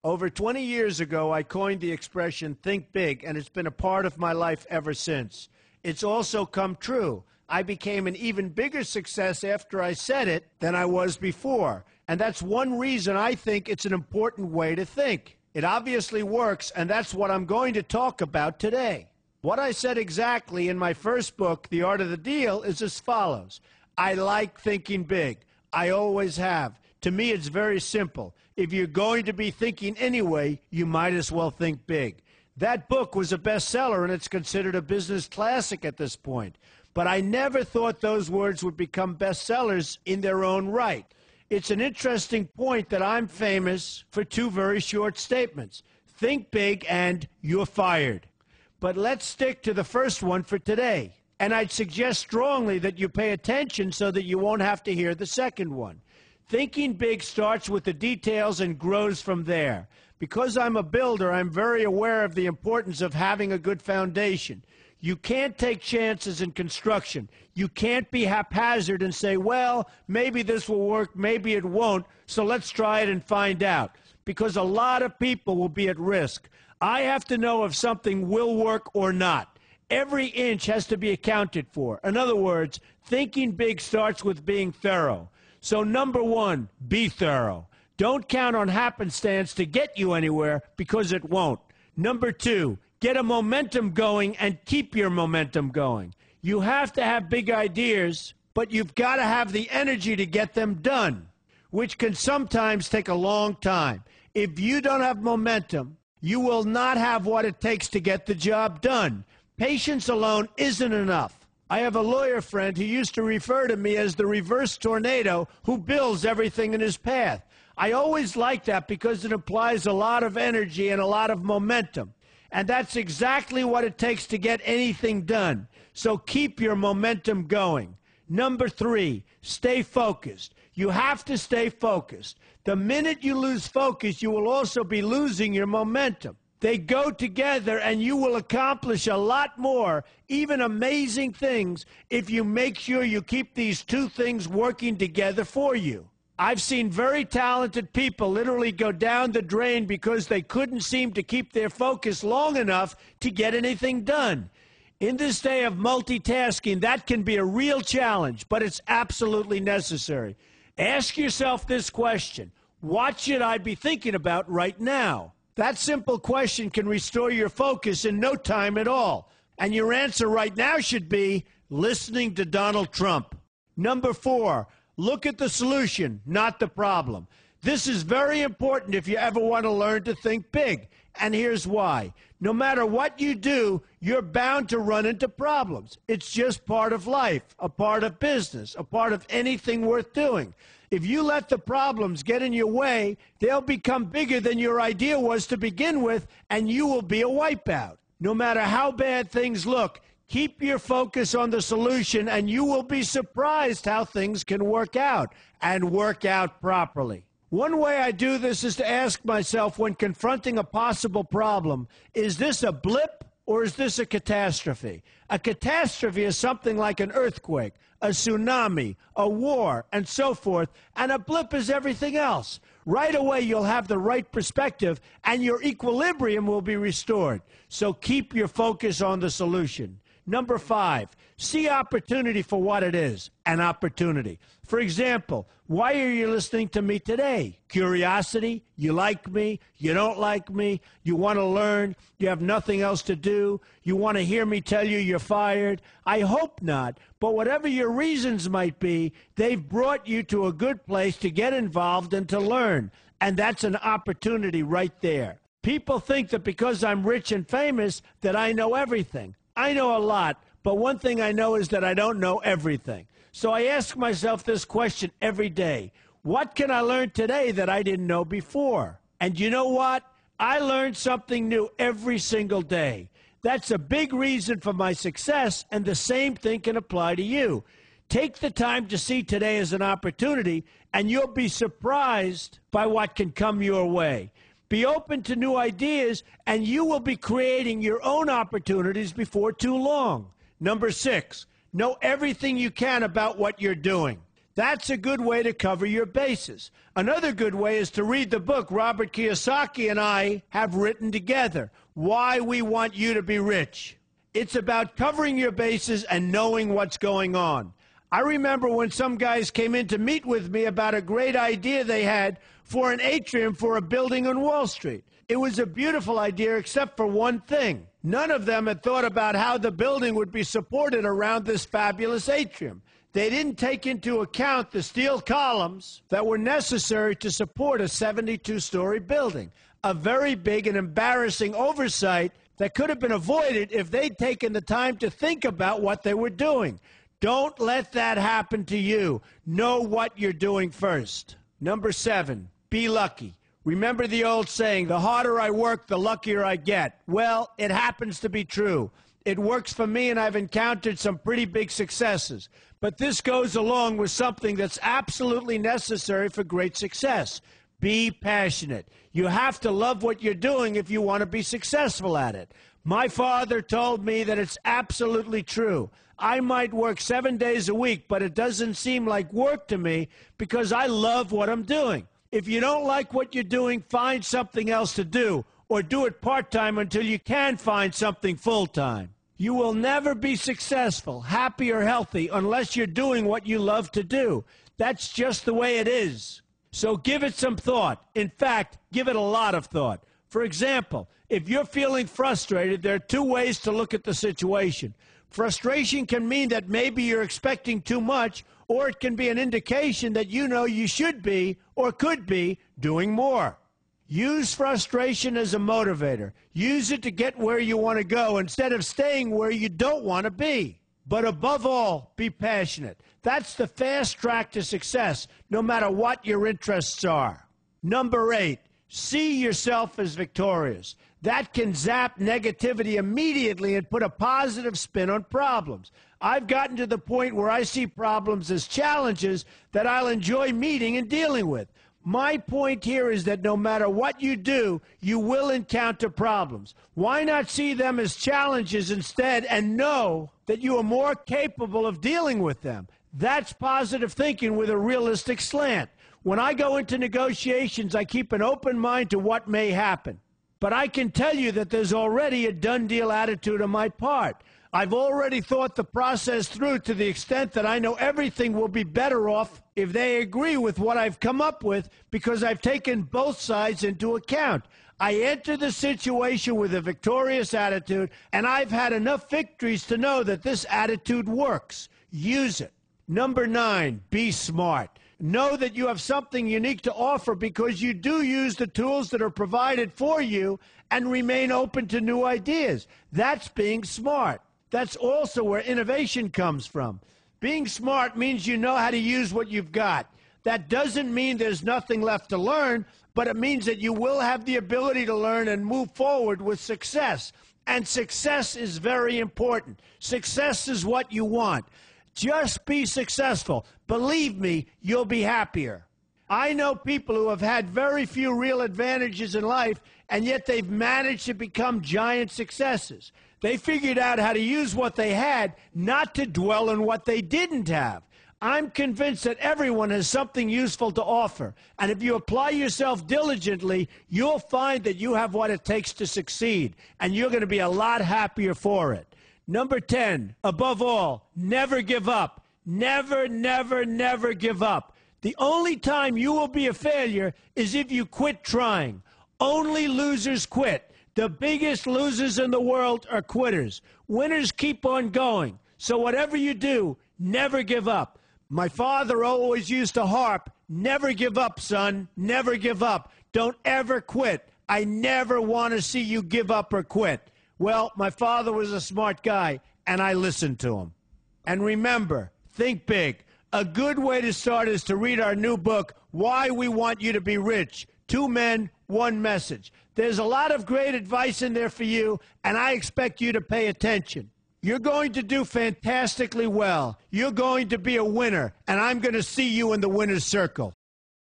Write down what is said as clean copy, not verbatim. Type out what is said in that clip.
Over 20 years ago, I coined the expression, think big, and it's been a part of my life ever since. It's also come true. I became an even bigger success after I said it than I was before. And that's one reason I think it's an important way to think. It obviously works, and that's what I'm going to talk about today. What I said exactly in my first book, The Art of the Deal, is as follows. I like thinking big. I always have. To me, it's very simple. If you're going to be thinking anyway, you might as well think big. That book was a bestseller, and it's considered a business classic at this point. But I never thought those words would become bestsellers in their own right. It's an interesting point that I'm famous for two very short statements. Think big and you're fired. But let's stick to the first one for today. And I'd suggest strongly that you pay attention so that you won't have to hear the second one. Thinking big starts with the details and grows from there. Because I'm a builder, I'm very aware of the importance of having a good foundation. You can't take chances in construction. You can't be haphazard and say, well, maybe this will work, maybe it won't, so let's try it and find out. Because a lot of people will be at risk. I have to know if something will work or not. Every inch has to be accounted for. In other words, thinking big starts with being thorough. So number one, be thorough. Don't count on happenstance to get you anywhere because it won't. Number two, get a momentum going and keep your momentum going. You have to have big ideas, but you've got to have the energy to get them done, which can sometimes take a long time. If you don't have momentum, you will not have what it takes to get the job done. Patience alone isn't enough. I have a lawyer friend who used to refer to me as the reverse tornado who builds everything in his path. I always like that because it implies a lot of energy and a lot of momentum. And that's exactly what it takes to get anything done. So keep your momentum going. Number three, stay focused. You have to stay focused. The minute you lose focus, you will also be losing your momentum. They go together, and you will accomplish a lot more, even amazing things, if you make sure you keep these two things working together for you. I've seen very talented people literally go down the drain because they couldn't seem to keep their focus long enough to get anything done. In this day of multitasking, that can be a real challenge, but it's absolutely necessary. Ask yourself this question: what should I be thinking about right now? That simple question can restore your focus in no time at all. And your answer right now should be listening to Donald Trump. Number four, look at the solution, not the problem. This is very important if you ever want to learn to think big. And here's why. No matter what you do, you're bound to run into problems. It's just part of life, a part of business, a part of anything worth doing. If you let the problems get in your way, they'll become bigger than your idea was to begin with, and you will be a wipeout. No matter how bad things look, keep your focus on the solution, and you will be surprised how things can work out, and work out properly. One way I do this is to ask myself when confronting a possible problem, is this a blip or is this a catastrophe? A catastrophe is something like an earthquake, a tsunami, a war, and so forth, and a blip is everything else. Right away, you'll have the right perspective, and your equilibrium will be restored. So keep your focus on the solution. Number five, see opportunity for what it is, an opportunity. For example, why are you listening to me today? Curiosity? You like me? You don't like me? You want to learn? You have nothing else to do? You want to hear me tell you you're fired? I hope not, but whatever your reasons might be, they've brought you to a good place to get involved and to learn, and that's an opportunity right there. People think that because I'm rich and famous that I know everything. I know a lot, but one thing I know is that I don't know everything. So I ask myself this question every day. What can I learn today that I didn't know before? And you know what? I learn something new every single day. That's a big reason for my success, and the same thing can apply to you. Take the time to see today as an opportunity, and you'll be surprised by what can come your way. Be open to new ideas, and you will be creating your own opportunities before too long. Number six, know everything you can about what you're doing. That's a good way to cover your bases. Another good way is to read the book Robert Kiyosaki and I have written together, Why We Want You to Be Rich. It's about covering your bases and knowing what's going on. I remember when some guys came in to meet with me about a great idea they had for an atrium for a building on Wall Street. It was a beautiful idea except for one thing. None of them had thought about how the building would be supported around this fabulous atrium. They didn't take into account the steel columns that were necessary to support a 72-story building, a very big and embarrassing oversight that could have been avoided if they'd taken the time to think about what they were doing. Don't let that happen to you. Know what you're doing first. Number 7, be lucky. Remember the old saying, the harder I work, the luckier I get. Well, it happens to be true. It works for me, and I've encountered some pretty big successes. But this goes along with something that's absolutely necessary for great success. Be passionate. You have to love what you're doing if you want to be successful at it. My father told me that it's absolutely true. I might work 7 days a week, but it doesn't seem like work to me because I love what I'm doing. If you don't like what you're doing, find something else to do, or do it part-time until you can find something full-time. You will never be successful, happy, or healthy unless you're doing what you love to do. That's just the way it is. So give it some thought. In fact, give it a lot of thought. For example, if you're feeling frustrated, there are 2 ways to look at the situation. Frustration can mean that maybe you're expecting too much, or it can be an indication that you know you should be or could be doing more. Use frustration as a motivator. Use it to get where you want to go instead of staying where you don't want to be. But above all, be passionate. That's the fast track to success, no matter what your interests are. Number 8, see yourself as victorious. That can zap negativity immediately and put a positive spin on problems. I've gotten to the point where I see problems as challenges that I'll enjoy meeting and dealing with. My point here is that no matter what you do, you will encounter problems. Why not see them as challenges instead and know that you are more capable of dealing with them? That's positive thinking with a realistic slant. When I go into negotiations, I keep an open mind to what may happen. But I can tell you that there's already a done deal attitude on my part. I've already thought the process through to the extent that I know everything will be better off if they agree with what I've come up with because I've taken both sides into account. I enter the situation with a victorious attitude, and I've had enough victories to know that this attitude works. Use it. Number 9, be smart. Know that you have something unique to offer because you do use the tools that are provided for you and remain open to new ideas. That's being smart. That's also where innovation comes from. Being smart means you know how to use what you've got. That doesn't mean there's nothing left to learn, but it means that you will have the ability to learn and move forward with success. And success is very important. Success is what you want. Just be successful. Believe me, you'll be happier. I know people who have had very few real advantages in life, and yet they've managed to become giant successes. They figured out how to use what they had, not to dwell on what they didn't have. I'm convinced that everyone has something useful to offer, and if you apply yourself diligently, you'll find that you have what it takes to succeed, and you're going to be a lot happier for it. Number 10, above all, never give up. Never, never, never give up. The only time you will be a failure is if you quit trying. Only losers quit. The biggest losers in the world are quitters. Winners keep on going. So whatever you do, never give up. My father always used to harp, never give up, son. Never give up. Don't ever quit. I never want to see you give up or quit. Well, my father was a smart guy, and I listened to him. And remember, think big. A good way to start is to read our new book, Why We Want You to Be Rich. 2 men, 1 message. There's a lot of great advice in there for you, and I expect you to pay attention. You're going to do fantastically well. You're going to be a winner, and I'm going to see you in the winner's circle.